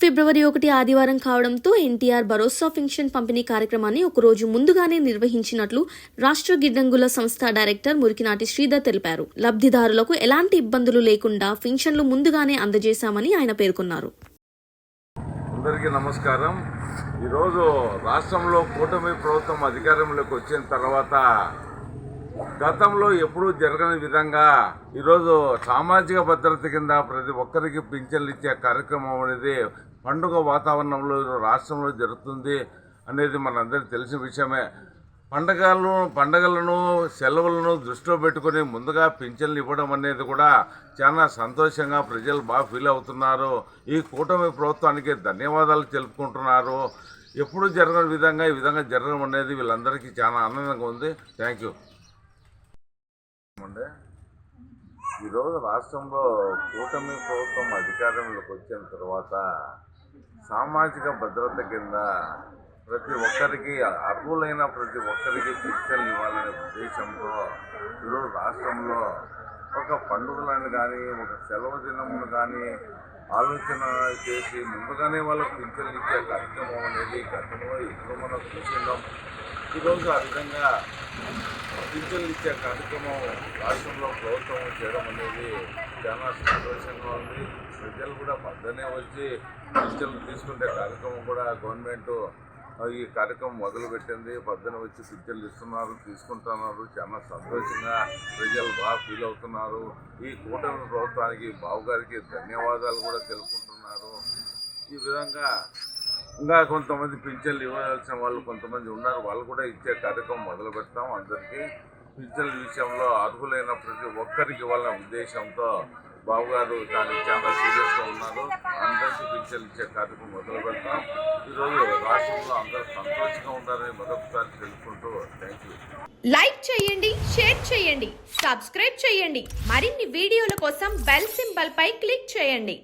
ఫిబ్రవరి 1 ఆదివారం కావడంతో ఎన్టీఆర్ భరోసా పెన్షన్ పంపిణీ కార్యక్రమాన్ని ఒకరోజు ముందుగానే నిర్వహించినట్లు రాష్ట్ర గిడ్డంగుల సంస్థ డైరెక్టర్ మురికినాటి శ్రీధర్ తెలిపారు. లబ్ధిదారులకు ఎలాంటి ఇబ్బందులు లేకుండా పెన్షన్లు ముందుగానే అందజేశామని ఆయన పేర్కొన్నారు. అందరికీ నమస్కారం. ఈరోజు రాష్ట్రంలో కూటమి ప్రభుత్వం అధికారంలోకి వచ్చిన తర్వాత గతంలో ఎప్పుడూ జరగని విధంగా ఈరోజు సామాజిక భద్రత కింద ప్రతి ఒక్కరికి పింఛన్లు ఇచ్చే కార్యక్రమం అనేది పండుగ వాతావరణంలో రాష్ట్రంలో జరుగుతుంది అనేది మనందరికీ తెలిసిన విషయమే. పండగలను సెలవులను దృష్టిలో పెట్టుకుని ముందుగా పింఛన్లు ఇవ్వడం అనేది కూడా చాలా సంతోషంగా ప్రజలు బాగా ఫీల్ అవుతున్నారు. ఈ కూటమి ప్రభుత్వానికి ధన్యవాదాలు తెలుపుకుంటున్నారు. ఎప్పుడు జరగని విధంగా ఈ విధంగా జరగడం అనేది వీళ్ళందరికీ చాలా ఆనందంగా ఉంది. Thank you. ఈరోజు రాష్ట్రంలో కూటమి ప్రభుత్వం అధికారంలోకి వచ్చిన తర్వాత సామాజిక భద్రత కింద ప్రతి ఒక్కరికి అర్హులైన ప్రతి ఒక్కరికి పింఛన్లు ఇవ్వాలనే ఉద్దేశంతో ఈరోజు రాష్ట్రంలో ఒక పండుగలను కానీ ఒక సెలవు దినమును కానీ ఆలోచన చేసి ముందుగానే వాళ్ళకి పింఛన్లు ఇచ్చే కార్యక్రమం అనేది గతంలో ఎక్కువ మనం చూస్తున్నాం. ఈరోజు ఆ విధంగా పింఛన్లు ఇచ్చే కార్యక్రమం రాష్ట్రంలో ప్రభుత్వం చేయడం అనేది చాలా సంతోషంగా ఉంది. ప్రజలు కూడా పద్దనే వచ్చి పింఛన్లు తీసుకునే కార్యక్రమం కూడా గవర్నమెంట్ ఈ కార్యక్రమం మొదలుపెట్టింది. పద్దన వచ్చి పింఛన్లు ఇస్తున్నారు, తీసుకుంటున్నారు. చాలా సంతోషంగా ప్రజలు బాగా ఫీల్ అవుతున్నారు. ఈ కూటమి ప్రభుత్వానికి బాబు గారికి ధన్యవాదాలు కూడా తెలుపుకుంటున్నారు. ఈ విధంగా ఇంకా కొంతమంది పింఛన్లు ఇవ్వాల్సిన వాళ్ళు కొంతమంది ఉన్నారు, వాళ్ళు కూడా ఇచ్చే కార్యక్రమం మొదలు పెడతాం. అందరికీ పింఛన్ల విషయంలో అర్హులైన ప్రతి ఒక్కరికి ఇవ్వాలనే ఉద్దేశంతో బాబు గారు దానికి చాలా సీరియస్గా ఉన్నారు. అందరికీ పింఛన్లు ఇచ్చే కార్యక్రమం మొదలు పెడతాం. ఈరోజు రాష్ట్రంలో అందరూ సంతోషంగా ఉండాలని మరొకసారి తెలుసుకుంటూ థ్యాంక్ యూ. లైక్ చేయండి, షేర్ చేయండి, సబ్స్క్రైబ్ చేయండి. మరిన్ని వీడియోల కోసం బెల్ సింబల్ పై క్లిక్ చేయండి.